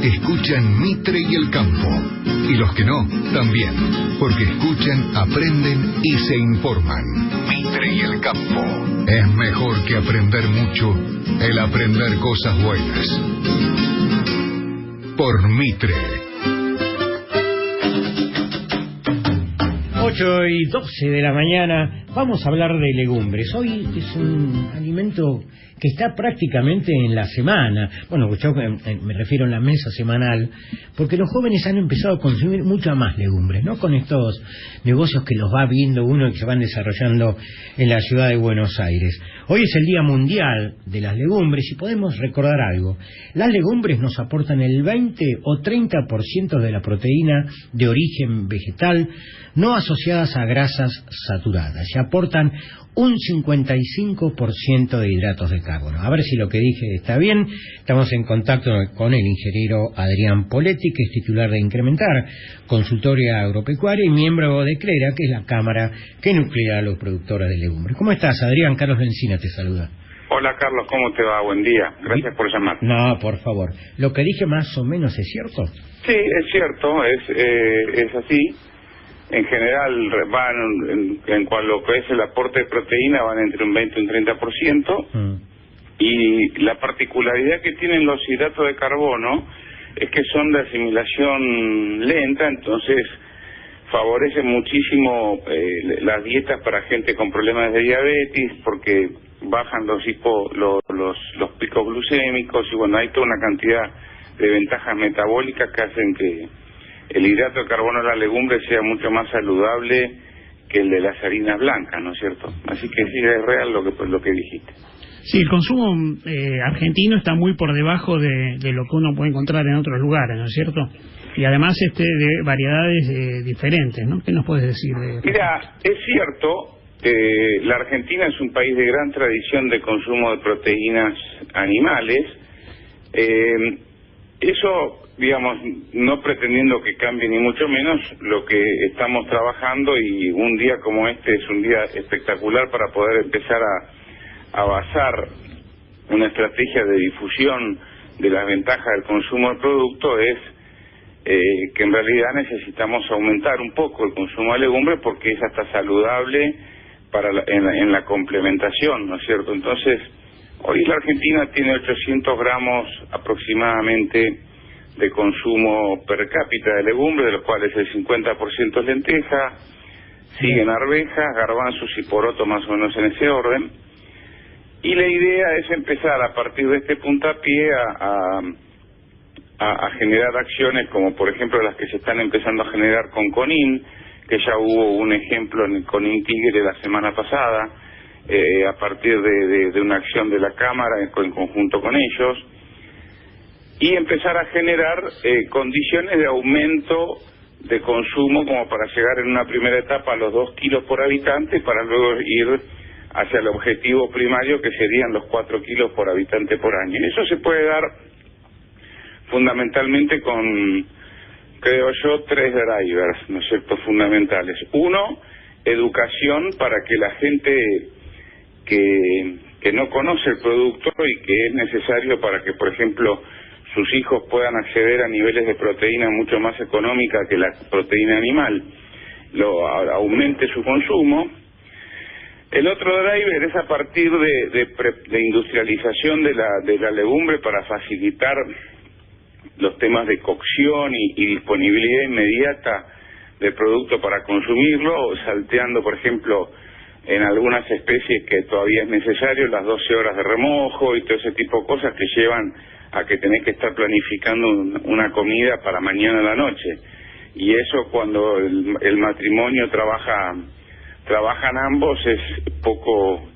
escuchan Mitre y el Campo. Y los que no, también. Porque escuchan, aprenden y se informan. Mitre y el Campo. Es mejor que aprender mucho, el aprender cosas buenas. Por Mitre. 8:12 de la mañana, vamos a hablar de legumbres. Hoy es un alimento que está prácticamente en la semana. Bueno, yo me refiero a la mesa semanal, porque los jóvenes han empezado a consumir mucha más legumbres, ¿no? Con estos negocios que los va viendo uno y que se van desarrollando en la ciudad de Buenos Aires. Hoy es el Día Mundial de las Legumbres y podemos recordar algo. Las legumbres nos aportan el 20 o 30% de la proteína de origen vegetal, no asociadas a grasas saturadas, y aportan un 55% de hidratos de carbono. A ver si lo que dije está bien. Estamos en contacto con el ingeniero Adrián Poletti, que es titular de Incrementar, consultoria agropecuaria y miembro de CLERA, que es la cámara que nuclea a los productores de legumbres. ¿Cómo estás, Adrián? Carlos Lencina te saluda. Hola, Carlos, ¿cómo te va? Buen día. Gracias por llamar. No, por favor. ¿Lo que dije más o menos es cierto? Sí, es cierto, es así. En general van, en cuanto a lo que es el aporte de proteína, van entre un 20 y un 30%. Y la particularidad que tienen los hidratos de carbono es que son de asimilación lenta, entonces favorecen muchísimo las dietas para gente con problemas de diabetes, porque bajan los picos glucémicos, y bueno, hay toda una cantidad de ventajas metabólicas que hacen que el hidrato de carbono de la legumbre sea mucho más saludable que el de las harinas blancas, ¿no es cierto? Así que sí, es real lo que dijiste. Sí, el consumo argentino está muy por debajo de lo que uno puede encontrar en otros lugares, ¿no es cierto? Y además de variedades diferentes, ¿no? ¿Qué nos puedes decir de esto? Mira, es cierto, la Argentina es un país de gran tradición de consumo de proteínas animales. Eso, digamos, no pretendiendo que cambie ni mucho menos, lo que estamos trabajando, y un día como este es un día espectacular para poder empezar a basar una estrategia de difusión de las ventajas del consumo del producto, es que en realidad necesitamos aumentar un poco el consumo de legumbres, porque es hasta saludable en la complementación, ¿no es cierto? Entonces, hoy la Argentina tiene 800 gramos aproximadamente de consumo per cápita de legumbres, de los cuales el 50% es lenteja, siguen arvejas, garbanzos y porotos, más o menos en ese orden. Y la idea es empezar a partir de este puntapié a generar acciones como por ejemplo las que se están empezando a generar con Conin, que ya hubo un ejemplo en el Conin Tigre la semana pasada, a partir de una acción de la Cámara en conjunto con ellos, y empezar a generar condiciones de aumento de consumo como para llegar en una primera etapa a los 2 kilos por habitante, para luego ir hacia el objetivo primario, que serían los 4 kilos por habitante por año. Y eso se puede dar fundamentalmente con, creo yo, 3 drivers, ¿no es cierto?, fundamentales. Uno, educación para que la gente que no conoce el producto y que es necesario para que, por ejemplo, sus hijos puedan acceder a niveles de proteína mucho más económica que la proteína animal, aumente su consumo. El otro driver es a partir de industrialización de la legumbre para facilitar los temas de cocción y disponibilidad inmediata del producto para consumirlo, salteando, por ejemplo, en algunas especies que todavía es necesario las 12 horas de remojo y todo ese tipo de cosas que llevan a que tenés que estar planificando una comida para mañana a la noche. Y eso, cuando el matrimonio trabajan ambos, es poco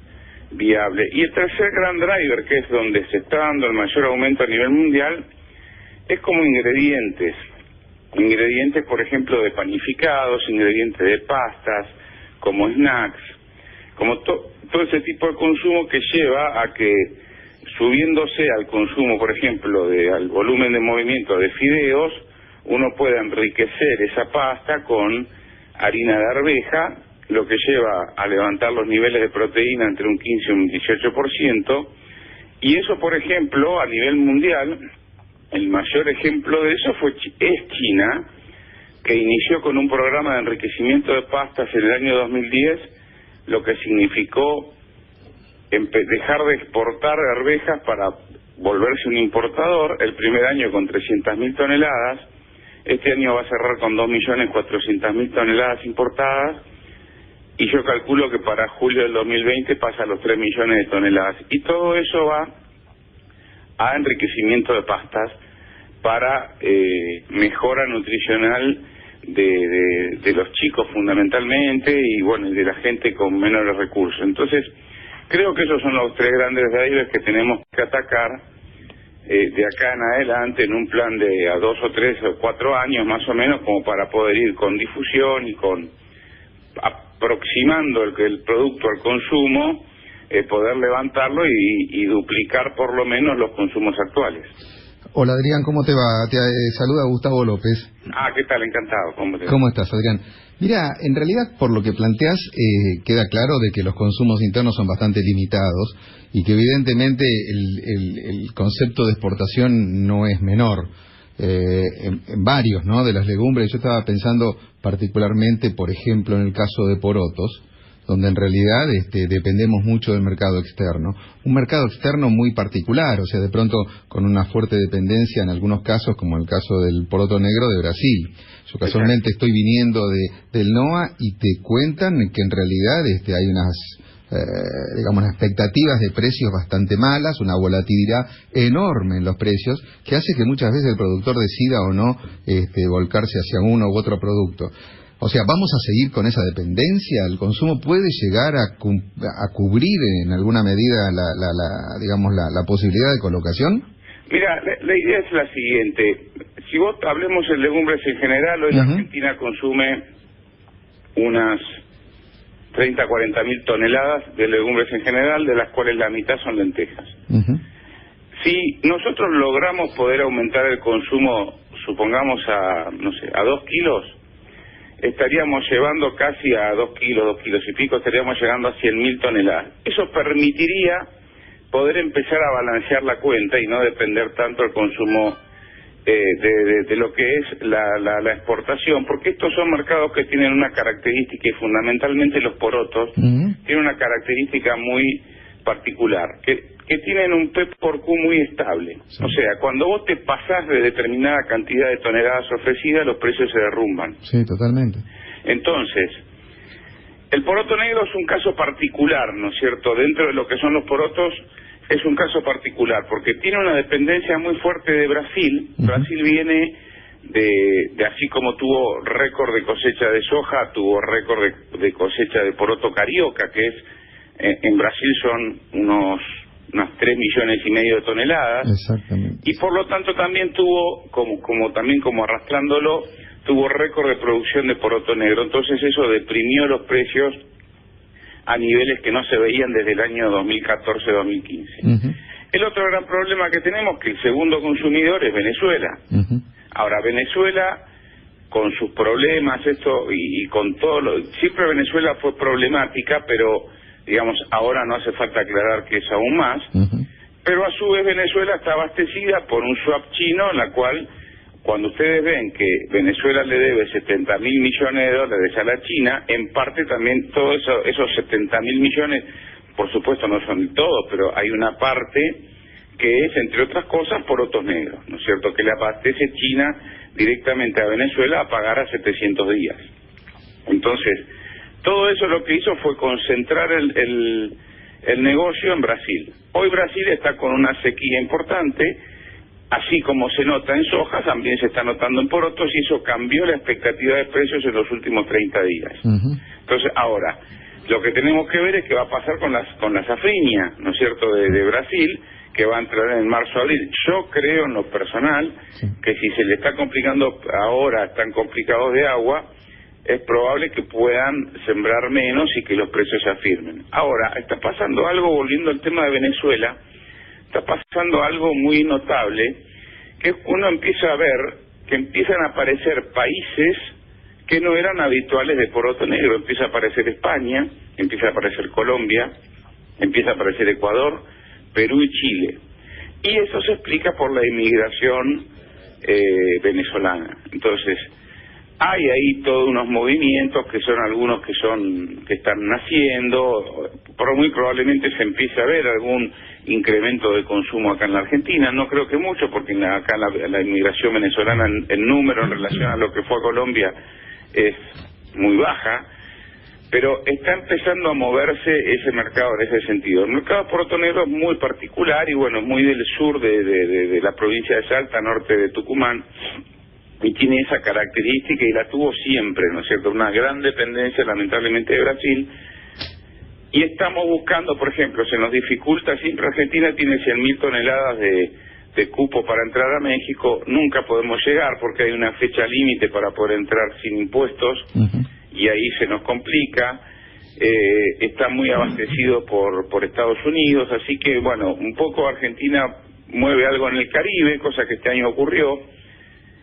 viable. Y el tercer gran driver, que es donde se está dando el mayor aumento a nivel mundial, es como ingredientes, por ejemplo, de panificados, ingredientes de pastas, como snacks, como todo ese tipo de consumo que lleva a que, subiéndose al consumo, por ejemplo, al volumen de movimiento de fideos, uno pueda enriquecer esa pasta con harina de arveja, lo que lleva a levantar los niveles de proteína entre un 15 y un 18%, y eso, por ejemplo, a nivel mundial El mayor ejemplo de eso es China, que inició con un programa de enriquecimiento de pastas en el año 2010, lo que significó dejar de exportar arvejas para volverse un importador. El primer año con 300.000 toneladas, este año va a cerrar con 2.400.000 toneladas importadas, y yo calculo que para julio del 2020 pasa a los 3 millones de toneladas. Y todo eso va a enriquecimiento de pastas para mejora nutricional de los chicos fundamentalmente, y bueno, de la gente con menores recursos. Entonces, creo que esos son los 3 grandes drivers que tenemos que atacar de acá en adelante, en un plan de a 2 o 3 o 4 años más o menos, como para poder ir con difusión y con aproximando el producto al consumo, poder levantarlo y duplicar por lo menos los consumos actuales. Hola Adrián, ¿cómo te va? Te saluda Gustavo López. ¿Qué tal? Encantado. ¿Cómo estás, Adrián? Mira, en realidad por lo que planteas queda claro de que los consumos internos son bastante limitados y que evidentemente el concepto de exportación no es menor. En varios, ¿no?, de las legumbres. Yo estaba pensando particularmente, por ejemplo, en el caso de porotos, donde en realidad dependemos mucho del mercado externo. Un mercado externo muy particular, o sea, de pronto con una fuerte dependencia en algunos casos, como el caso del poroto negro de Brasil. Yo casualmente estoy viniendo del NOA y te cuentan que en realidad hay unas expectativas de precios bastante malas, una volatilidad enorme en los precios, que hace que muchas veces el productor decida o no volcarse hacia uno u otro producto. O sea, ¿vamos a seguir con esa dependencia? ¿El consumo puede llegar a cubrir en alguna medida la posibilidad de colocación? Mira, la idea es la siguiente. Si vos hablemos de legumbres en general, hoy la Argentina consume unas 30 a 40 mil toneladas de legumbres en general, de las cuales la mitad son lentejas. Si nosotros logramos poder aumentar el consumo, supongamos a 2 kilos, estaríamos llevando casi a 2 kilos y pico, estaríamos llegando a 100.000 toneladas. Eso permitiría poder empezar a balancear la cuenta y no depender tanto del consumo de lo que es la exportación, porque estos son mercados que tienen una característica, y fundamentalmente los porotos tienen una característica muy particular, que tienen un P por Q muy estable. Sí. O sea, cuando vos te pasás de determinada cantidad de toneladas ofrecidas, los precios se derrumban. Sí, totalmente. Entonces, el poroto negro es un caso particular, ¿no es cierto? Dentro de lo que son los porotos, es un caso particular, porque tiene una dependencia muy fuerte de Brasil. Brasil viene de así como tuvo récord de cosecha de soja, tuvo récord de cosecha de poroto carioca, que es en Brasil son unas 3 millones y medio de toneladas. Exactamente. Y por lo tanto también tuvo, como arrastrándolo, tuvo récord de producción de poroto negro. Entonces eso deprimió los precios a niveles que no se veían desde el año 2014-2015. El otro gran problema que tenemos es que el segundo consumidor es Venezuela. Ahora, Venezuela, con sus problemas, y con todo siempre Venezuela fue problemática, pero digamos, ahora no hace falta aclarar que es aún más, pero a su vez Venezuela está abastecida por un swap chino, en la cual, cuando ustedes ven que Venezuela le debe 70.000 millones de dólares a la China, en parte también todos esos 70.000 millones, por supuesto no son todos, pero hay una parte que es, entre otras cosas, porotos negros, ¿no es cierto?, que le abastece China directamente a Venezuela a pagar a 700 días. Entonces, todo eso lo que hizo fue concentrar el negocio en Brasil. Hoy Brasil está con una sequía importante, así como se nota en soja, también se está notando en porotos, y eso cambió la expectativa de precios en los últimos 30 días. Entonces, ahora, lo que tenemos que ver es qué va a pasar con la safriña, ¿no es cierto?, de Brasil, que va a entrar en marzo-abril. Yo creo, en lo personal, que si se le está complicando ahora, están complicados de agua, es probable que puedan sembrar menos y que los precios se afirmen. Ahora, está pasando algo, volviendo al tema de Venezuela, está pasando algo muy notable, que uno empieza a ver que empiezan a aparecer países que no eran habituales de poroto negro. Empieza a aparecer España, empieza a aparecer Colombia, empieza a aparecer Ecuador, Perú y Chile. y eso se explica por la inmigración venezolana. Entonces, hay ahí todos unos movimientos que son algunos que están naciendo, muy probablemente se empiece a ver algún incremento de consumo acá en la Argentina, no creo que mucho, porque acá la inmigración venezolana en número en relación a lo que fue a Colombia es muy baja, pero está empezando a moverse ese mercado en ese sentido. El mercado de Puerto Negro es muy particular y bueno, es muy del sur de la provincia de Salta, norte de Tucumán, y tiene esa característica y la tuvo siempre, ¿no es cierto? Una gran dependencia lamentablemente de Brasil, y estamos buscando, por ejemplo, se nos dificulta siempre, Argentina tiene 100.000 toneladas de cupo para entrar a México, nunca podemos llegar porque hay una fecha límite para poder entrar sin impuestos, y ahí se nos complica. Está muy abastecido por Estados Unidos, así que bueno, un poco Argentina mueve algo en el Caribe, cosa que este año ocurrió.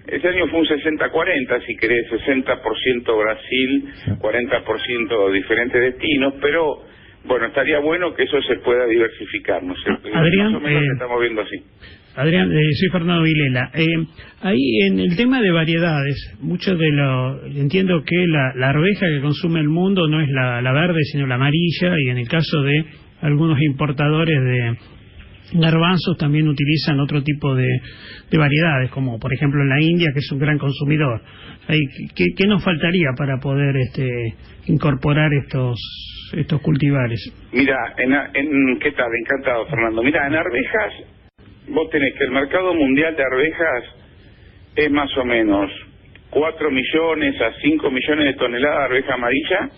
Este año fue un 60-40, si querés, 60% Brasil, 40% diferentes destinos, pero bueno, estaría bueno que eso se pueda diversificar, ¿no es cierto? Adrián, más o menos estamos viendo así. Adrián, soy Fernando Vilela. Ahí en el tema de variedades, entiendo que la arveja que consume el mundo no es la verde, sino la amarilla, y en el caso de algunos importadores de garbanzos también utilizan otro tipo de variedades, como por ejemplo en la India, que es un gran consumidor. ¿Qué nos faltaría para poder incorporar estos cultivares? Mira, ¿qué tal? Encantado, Fernando. Mira, en arvejas, vos tenés que el mercado mundial de arvejas es más o menos 4 millones a 5 millones de toneladas de arveja amarilla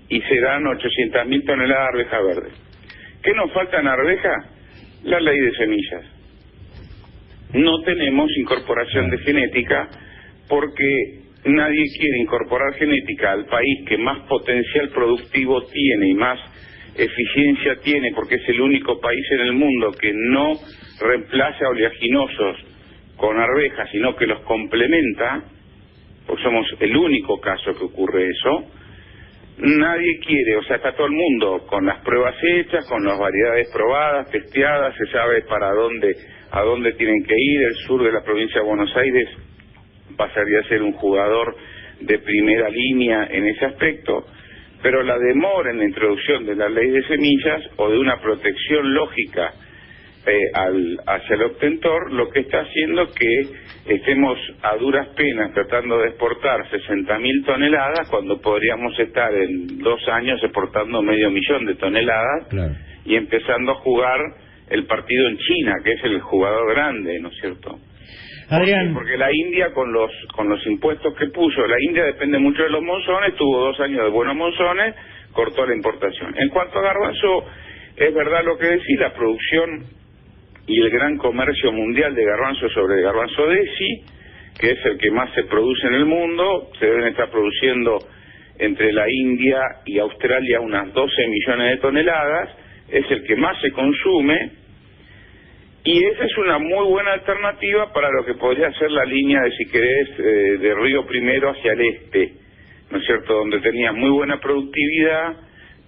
y se dan 800.000 toneladas de arveja verde. ¿Qué nos falta en arveja? La ley de semillas. No tenemos incorporación de genética porque nadie quiere incorporar genética al país que más potencial productivo tiene y más eficiencia tiene, porque es el único país en el mundo que no reemplaza oleaginosos con arvejas, sino que los complementa, pues somos el único caso que ocurre eso. Nadie quiere, o sea, está todo el mundo con las pruebas hechas, con las variedades probadas, testeadas, se sabe a dónde tienen que ir. El sur de la provincia de Buenos Aires pasaría a ser un jugador de primera línea en ese aspecto, pero la demora en la introducción de la ley de semillas o de una protección lógica hacia el obtentor, lo que está haciendo que estemos a duras penas tratando de exportar 60.000 toneladas cuando podríamos estar en 2 años exportando 500.000 de toneladas, claro, y empezando a jugar el partido en China, que es el jugador grande, ¿no es cierto? Adrián. Porque la India con los impuestos que puso, la India depende mucho de los monzones, tuvo 2 años de buenos monzones, cortó la importación. En cuanto a garbanzo, es verdad lo que decís, la producción y el gran comercio mundial de garbanzo sobre el garbanzo desi, que es el que más se produce en el mundo, se deben estar produciendo entre la India y Australia unas 12 millones de toneladas, es el que más se consume, y esa es una muy buena alternativa para lo que podría ser la línea de, si querés, de Río Primero hacia el este, ¿no es cierto?, donde tenía muy buena productividad,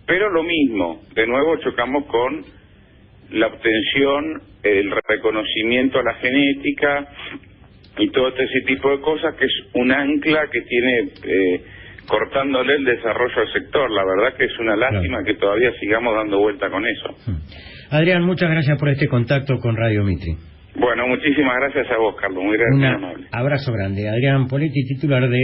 pero lo mismo, de nuevo chocamos con la obtención, el reconocimiento a la genética y todo ese tipo de cosas, que es un ancla que tiene cortándole el desarrollo al sector. La verdad que es una lástima, claro, que todavía sigamos dando vuelta con eso. Adrián, muchas gracias por este contacto con Radio Mitre. Bueno, muchísimas gracias a vos, Carlos, muy amable. Un abrazo grande. Adrián Poletti, titular de